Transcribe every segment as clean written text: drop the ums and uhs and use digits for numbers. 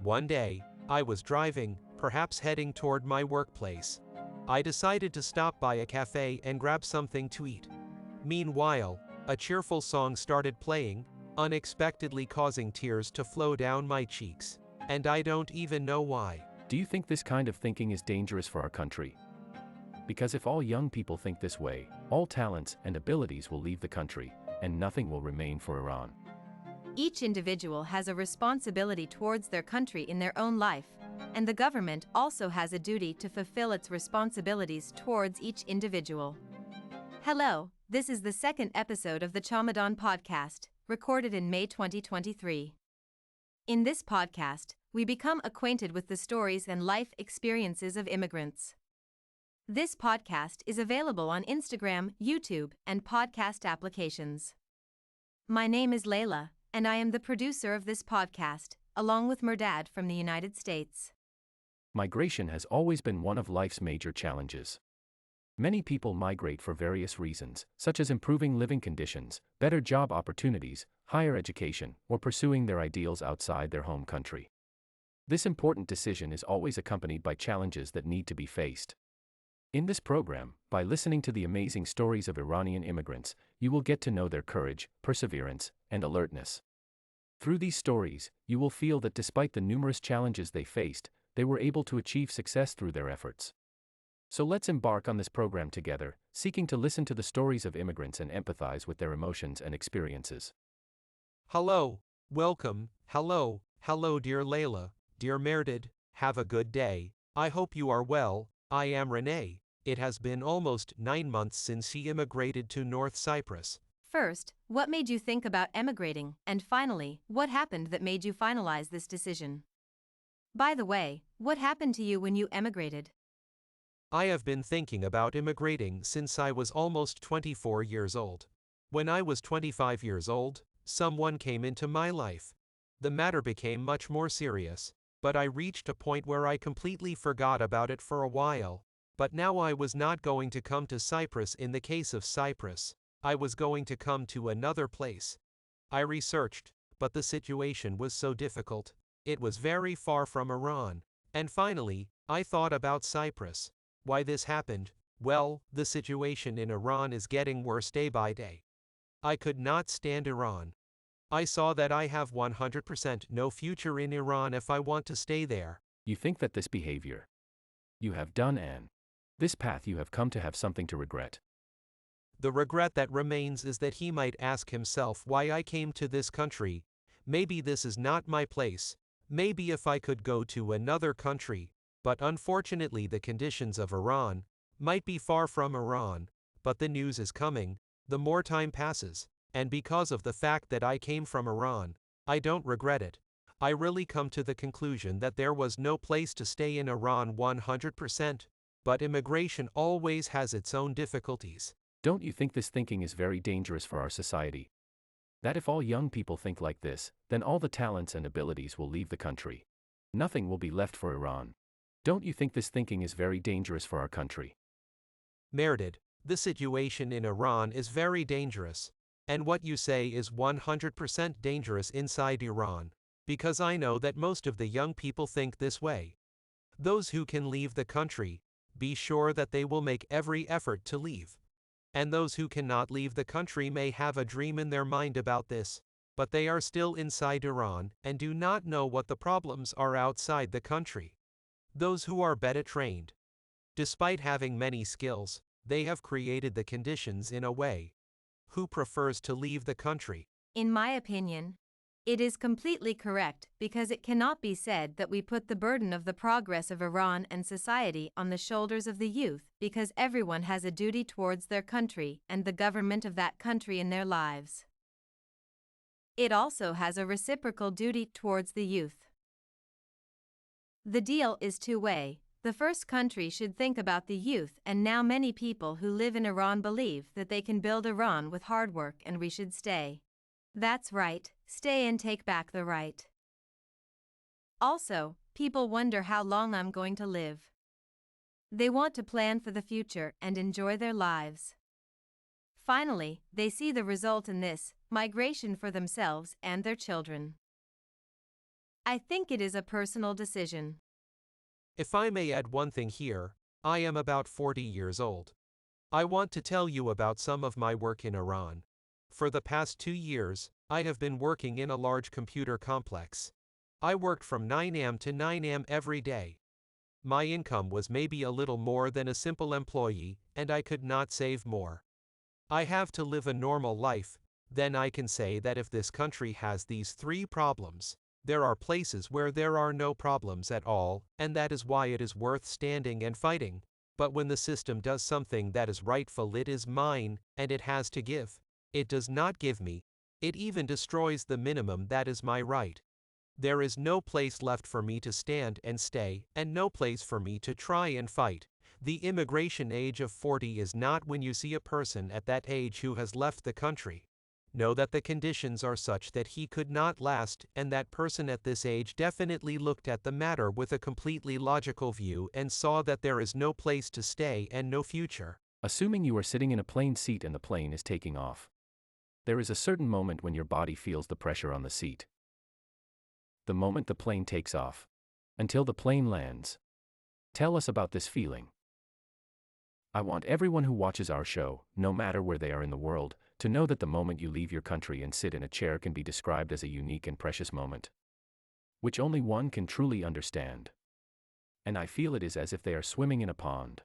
One day, I was driving, perhaps heading toward my workplace. I decided to stop by a cafe and grab something to eat. Meanwhile, a cheerful song started playing, unexpectedly causing tears to flow down my cheeks. And I don't even know why. Do you think this kind of thinking is dangerous for our country? Because if all young people think this way, all talents and abilities will leave the country, and nothing will remain for Iran. Each individual has a responsibility towards their country in their own life, and the government also has a duty to fulfill its responsibilities towards each individual. Hello, this is the second episode of the Chamedan podcast, recorded in May 2023. In this podcast, we become acquainted with the stories and life experiences of immigrants. This podcast is available on Instagram, YouTube, and podcast applications. My name is Layla, and I am the producer of this podcast, along with Merdad from the United States. Migration has always been one of life's major challenges. Many people migrate for various reasons, such as improving living conditions, better job opportunities, higher education, or pursuing their ideals outside their home country. This important decision is always accompanied by challenges that need to be faced. In this program, by listening to the amazing stories of Iranian immigrants, you will get to know their courage, perseverance, and alertness. Through these stories, you will feel that despite the numerous challenges they faced, they were able to achieve success through their efforts. So let's embark on this program together, seeking to listen to the stories of immigrants and empathize with their emotions and experiences. Hello, welcome, hello dear Layla, dear Merdad, have a good day. I hope you are well. I am Rene. It has been almost 9 months since he immigrated to North Cyprus. First, what made you think about emigrating, and finally, what happened that made you finalize this decision? By the way, what happened to you when you emigrated? I have been thinking about immigrating since I was almost 24 years old. When I was 25 years old, someone came into my life. The matter became much more serious, but I reached a point where I completely forgot about it for a while. But now I was not going to come to Cyprus in the case of Cyprus. I was going to come to another place. I researched, but the situation was so difficult. It was very far from Iran. And finally, I thought about Cyprus. Why this happened? Well, the situation in Iran is getting worse day by day. I could not stand Iran. I saw that I have 100% no future in Iran if I want to stay there. You think that this behavior you have done and this path you have come to have something to regret. The regret that remains is that he might ask himself why I came to this country. Maybe this is not my place. Maybe if I could go to another country. But unfortunately the conditions of Iran might be far from Iran. But the news is coming, the more time passes. And because of the fact that I came from Iran, I don't regret it. I really come to the conclusion that there was no place to stay in Iran 100%. But immigration always has its own difficulties. Don't you think this thinking is very dangerous for our society? That if all young people think like this, then all the talents and abilities will leave the country. Nothing will be left for Iran. Don't you think this thinking is very dangerous for our country? Merdad, the situation in Iran is very dangerous. And what you say is 100% dangerous inside Iran. Because I know that most of the young people think this way. Those who can leave the country, be sure that they will make every effort to leave. And those who cannot leave the country may have a dream in their mind about this, but they are still inside Iran and do not know what the problems are outside the country. Those who are better trained, despite having many skills, they have created the conditions in a way. Who prefers to leave the country? In my opinion, it is completely correct because it cannot be said that we put the burden of the progress of Iran and society on the shoulders of the youth because everyone has a duty towards their country and the government of that country in their lives. It also has a reciprocal duty towards the youth. The deal is two-way. The first country should think about the youth, and now many people who live in Iran believe that they can build Iran with hard work and we should stay. That's right, stay and take back the right. Also, people wonder how long I'm going to live. They want to plan for the future and enjoy their lives. Finally, they see the result in this migration for themselves and their children. I think it is a personal decision. If I may add one thing here, I am about 40 years old. I want to tell you about some of my work in Iran. For the past 2 years, I have been working in a large computer complex. I worked from 9 am to 9 am every day. My income was maybe a little more than a simple employee, and I could not save more. I have to live a normal life, then I can say that if this country has these three problems, there are places where there are no problems at all, and that is why it is worth standing and fighting. But when the system does something that is rightful, it is mine, and it has to give. It does not give me. It even destroys the minimum that is my right. There is no place left for me to stand and stay, and no place for me to try and fight. The immigration age of 40 is not when you see a person at that age who has left the country. Know that the conditions are such that he could not last, and that person at this age definitely looked at the matter with a completely logical view and saw that there is no place to stay and no future. Assuming you are sitting in a plane seat and the plane is taking off. There is a certain moment when your body feels the pressure on the seat. The moment the plane takes off. Until the plane lands. Tell us about this feeling. I want everyone who watches our show, no matter where they are in the world, to know that the moment you leave your country and sit in a chair can be described as a unique and precious moment, which only one can truly understand. And I feel it is as if they are swimming in a pond.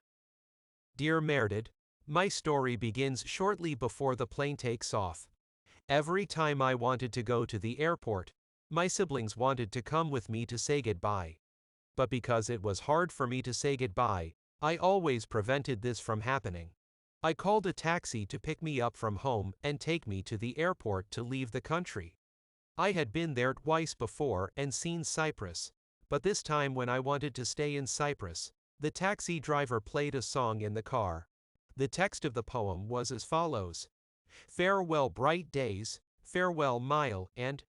Dear Meredith, my story begins shortly before the plane takes off. Every time I wanted to go to the airport, my siblings wanted to come with me to say goodbye. But because it was hard for me to say goodbye, I always prevented this from happening. I called a taxi to pick me up from home and take me to the airport to leave the country. I had been there twice before and seen Cyprus, but this time when I wanted to stay in Cyprus, the taxi driver played a song in the car. The text of the poem was as follows: "Farewell bright days, farewell mile and..."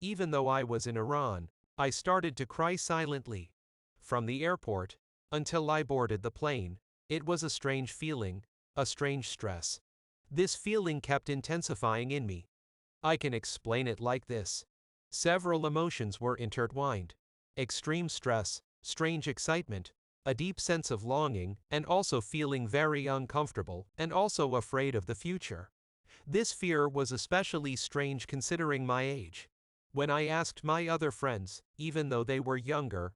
Even though I was in Iran, I started to cry silently. From the airport, until I boarded the plane, it was a strange feeling, a strange stress. This feeling kept intensifying in me. I can explain it like this. Several emotions were intertwined. Extreme stress, strange excitement, a deep sense of longing, and also feeling very uncomfortable and also afraid of the future. This fear was especially strange considering my age. When I asked my other friends, even though they were younger,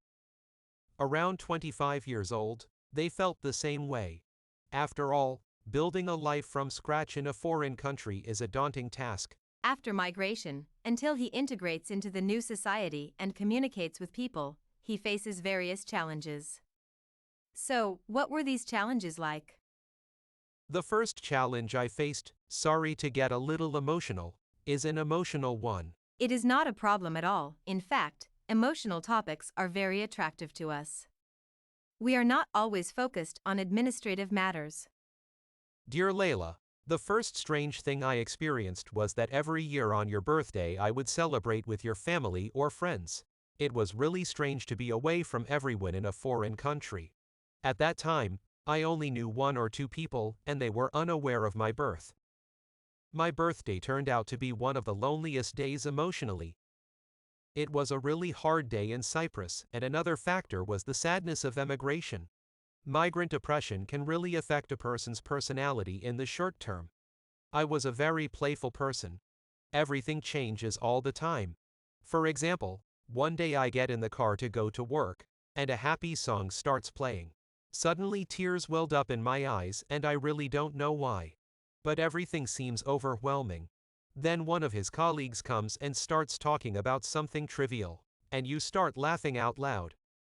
around 25 years old, they felt the same way. After all, building a life from scratch in a foreign country is a daunting task. After migration, until he integrates into the new society and communicates with people, he faces various challenges. So, what were these challenges like? The first challenge I faced, sorry to get a little emotional, is an emotional one. It is not a problem at all. In fact, emotional topics are very attractive to us. We are not always focused on administrative matters. Dear Layla, the first strange thing I experienced was that every year on your birthday I would celebrate with your family or friends. It was really strange to be away from everyone in a foreign country. At that time, I only knew one or two people, and they were unaware of my birth. My birthday turned out to be one of the loneliest days emotionally. It was a really hard day in Cyprus, and another factor was the sadness of emigration. Migrant depression can really affect a person's personality in the short term. I was a very playful person. Everything changes all the time. For example, one day I get in the car to go to work, and a happy song starts playing. Suddenly tears welled up in my eyes and I really don't know why. But everything seems overwhelming. Then one of his colleagues comes and starts talking about something trivial, and you start laughing out loud.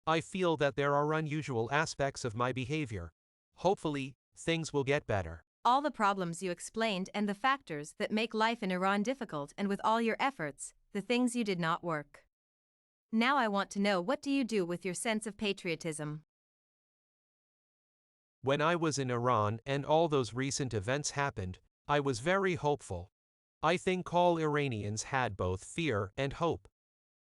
I feel that there are unusual aspects of my behavior. Hopefully, things will get better. All the problems you explained and the factors that make life in Iran difficult, and with all your efforts, the things you did not work. Now I want to know, what do you do with your sense of patriotism? When I was in Iran and all those recent events happened, I was very hopeful. I think all Iranians had both fear and hope.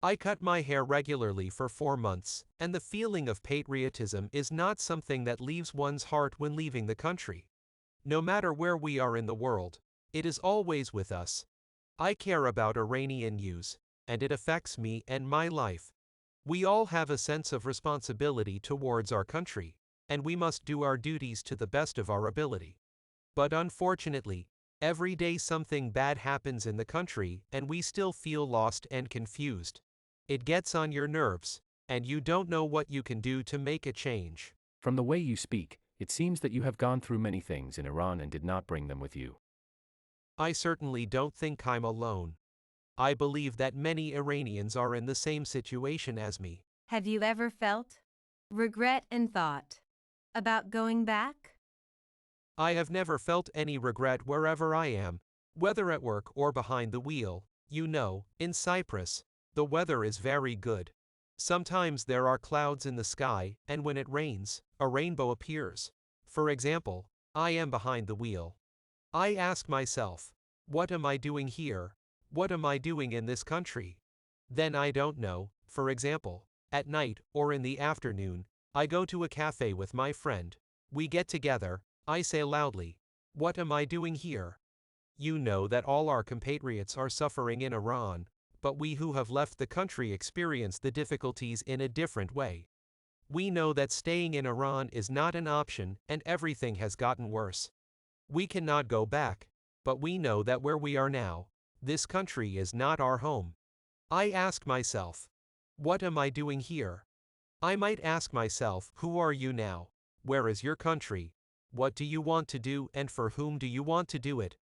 I cut my hair regularly for 4 months, and the feeling of patriotism is not something that leaves one's heart when leaving the country. No matter where we are in the world, it is always with us. I care about Iranian news, and it affects me and my life. We all have a sense of responsibility towards our country, and we must do our duties to the best of our ability. But unfortunately, every day something bad happens in the country and we still feel lost and confused. It gets on your nerves, and you don't know what you can do to make a change. From the way you speak, it seems that you have gone through many things in Iran and did not bring them with you. I certainly don't think I'm alone. I believe that many Iranians are in the same situation as me. Have you ever felt regret and thought about going back? I have never felt any regret wherever I am, whether at work or behind the wheel. In Cyprus, the weather is very good. Sometimes there are clouds in the sky, and when it rains, a rainbow appears. For example, I am behind the wheel. I ask myself, what am I doing here? What am I doing in this country? Then I don't know. For example, at night or in the afternoon, I go to a cafe with my friend. We get together, I say loudly, what am I doing here? You know that all our compatriots are suffering in Iran, but we who have left the country experience the difficulties in a different way. We know that staying in Iran is not an option and everything has gotten worse. We cannot go back, but we know that where we are now, this country is not our home. I ask myself, what am I doing here? I might ask myself, who are you now? Where is your country? What do you want to do and for whom do you want to do it?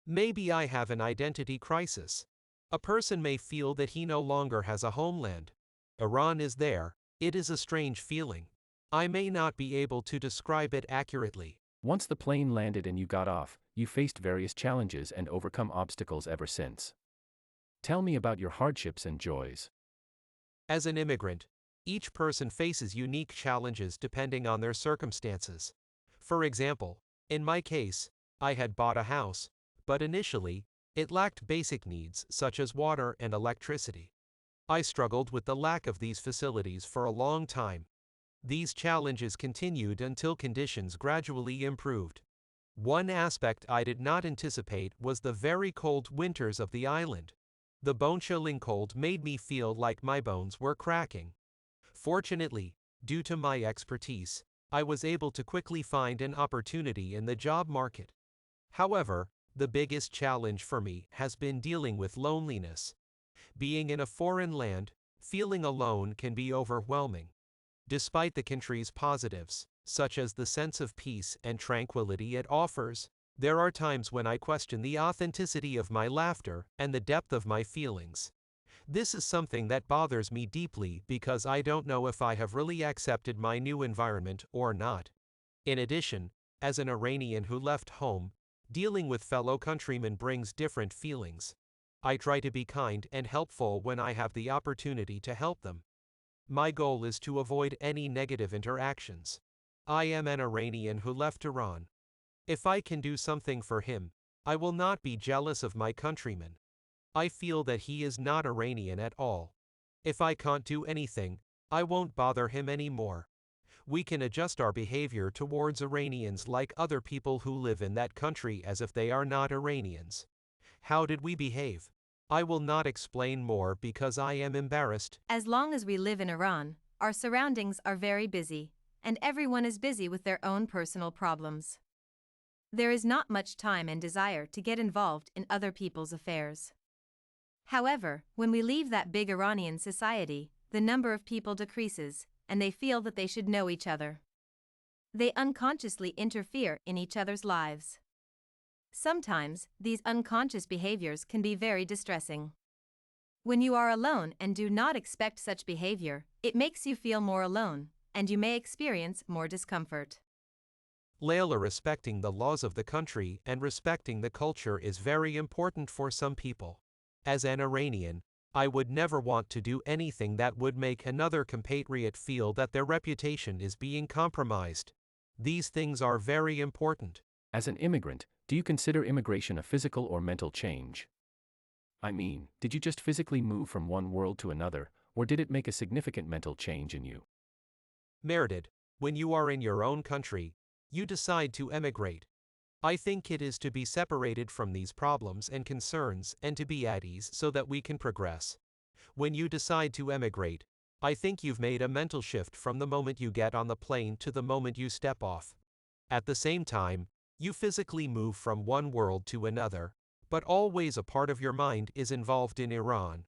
Maybe I have an identity crisis. A person may feel that he no longer has a homeland. Iran is there, it is a strange feeling. I may not be able to describe it accurately. Once the plane landed and you got off, you faced various challenges and overcome obstacles ever since. Tell me about your hardships and joys. As an immigrant, each person faces unique challenges depending on their circumstances. For example, in my case, I had bought a house, but initially, it lacked basic needs such as water and electricity. I struggled with the lack of these facilities for a long time. These challenges continued until conditions gradually improved. One aspect I did not anticipate was the very cold winters of the island. The bone-chilling cold made me feel like my bones were cracking. Fortunately, due to my expertise, I was able to quickly find an opportunity in the job market. However, the biggest challenge for me has been dealing with loneliness. Being in a foreign land, feeling alone can be overwhelming. Despite the country's positives, such as the sense of peace and tranquility it offers, there are times when I question the authenticity of my laughter and the depth of my feelings. This is something that bothers me deeply because I don't know if I have really accepted my new environment or not. In addition, as an Iranian who left home, dealing with fellow countrymen brings different feelings. I try to be kind and helpful when I have the opportunity to help them. My goal is to avoid any negative interactions. I am an Iranian who left Iran. If I can do something for him, I will not be jealous of my countryman. I feel that he is not Iranian at all. If I can't do anything, I won't bother him anymore. We can adjust our behavior towards Iranians like other people who live in that country as if they are not Iranians. How did we behave? I will not explain more because I am embarrassed. As long as we live in Iran, our surroundings are very busy, and everyone is busy with their own personal problems. There is not much time and desire to get involved in other people's affairs. However, when we leave that big Iranian society, the number of people decreases, and they feel that they should know each other. They unconsciously interfere in each other's lives. Sometimes, these unconscious behaviors can be very distressing. When you are alone and do not expect such behavior, it makes you feel more alone, and you may experience more discomfort. Layla, respecting the laws of the country and respecting the culture is very important for some people. As an Iranian, I would never want to do anything that would make another compatriot feel that their reputation is being compromised. These things are very important. As an immigrant, do you consider immigration a physical or mental change? I mean, did you just physically move from one world to another, or did it make a significant mental change in you? Meredith, when you are in your own country, you decide to emigrate. I think it is to be separated from these problems and concerns and to be at ease so that we can progress. When you decide to emigrate, I think you've made a mental shift from the moment you get on the plane to the moment you step off. At the same time, you physically move from one world to another, but always a part of your mind is involved in Iran.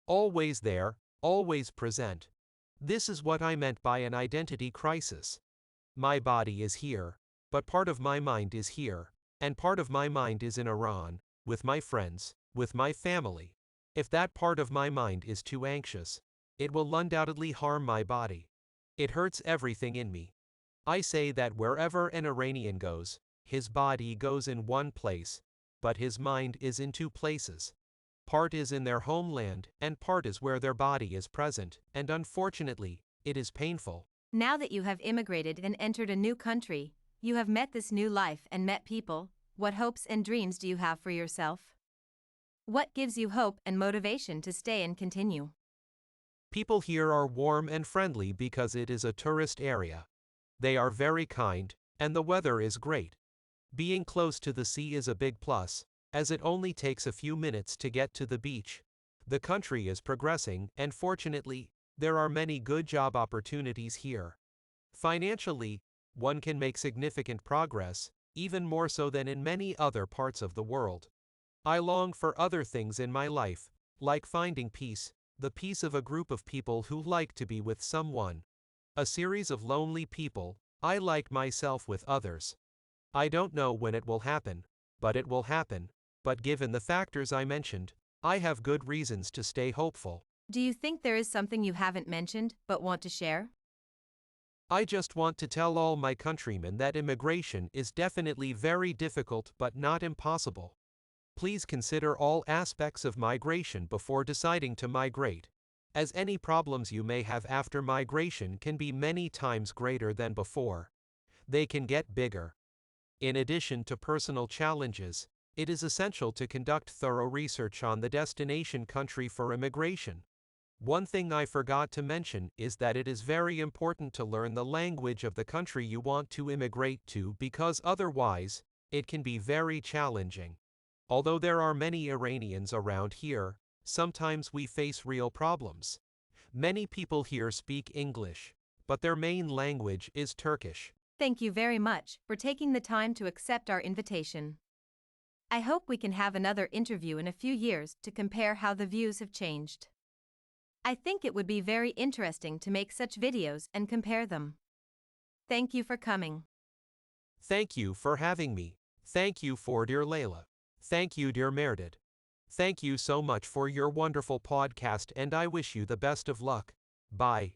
Always there, always present. This is what I meant by an identity crisis. My body is here, but part of my mind is here, and part of my mind is in Iran, with my friends, with my family. If that part of my mind is too anxious, it will undoubtedly harm my body. It hurts everything in me. I say that wherever an Iranian goes, his body goes in one place, but his mind is in two places. Part is in their homeland, and part is where their body is present, and unfortunately, it is painful. Now that you have immigrated and entered a new country, you have met this new life and met people, what hopes and dreams do you have for yourself? What gives you hope and motivation to stay and continue? People here are warm and friendly because it is a tourist area. They are very kind, and the weather is great. Being close to the sea is a big plus, as it only takes a few minutes to get to the beach. The country is progressing, and fortunately, there are many good job opportunities here. Financially, one can make significant progress, even more so than in many other parts of the world. I long for other things in my life, like finding peace, the peace of a group of people who like to be with someone. A series of lonely people, I like myself with others. I don't know when it will happen, but it will happen. But given the factors I mentioned, I have good reasons to stay hopeful. Do you think there is something you haven't mentioned but want to share? I just want to tell all my countrymen that immigration is definitely very difficult but not impossible. Please consider all aspects of migration before deciding to migrate, as any problems you may have after migration can be many times greater than before. They can get bigger. In addition to personal challenges, it is essential to conduct thorough research on the destination country for immigration. One thing I forgot to mention is that it is very important to learn the language of the country you want to immigrate to, because otherwise, it can be very challenging. Although there are many Iranians around here, sometimes we face real problems. Many people here speak English, but their main language is Turkish. Thank you very much for taking the time to accept our invitation. I hope we can have another interview in a few years to compare how the views have changed. I think it would be very interesting to make such videos and compare them. Thank you for coming. Thank you for having me. Thank you for dear Layla. Thank you dear Meredith. Thank you so much for your wonderful podcast, and I wish you the best of luck. Bye.